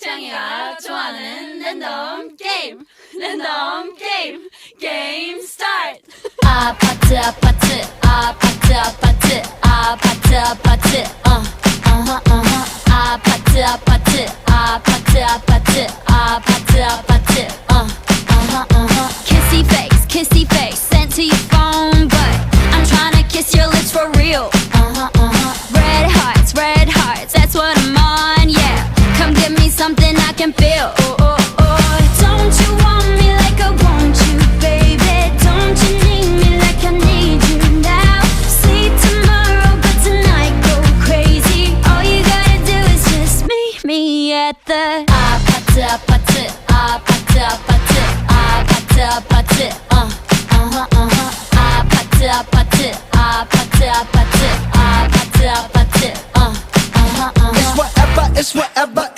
채영이가 좋아하는 랜덤 게임 게임 스타트. 아파트 아파트 아파트 아파트 아파트 아파트 아파트 아파트 아파트 아파트 아파트 아파트 kissy face sent to your phone but I'm tryna kiss your lips for real. Red hearts, that's what I'm on, yeah. Come give me something I can feel. Don't you want me like I want you, baby? Don't you need me like I need you now? Sleep tomorrow, but tonight go crazy. All you gotta do is just meet me at the 아파트 아파트 아파트 아파트 아파트 아파트 아파트 아파트 아파트 아파트 아파트 아파트 It's whatever,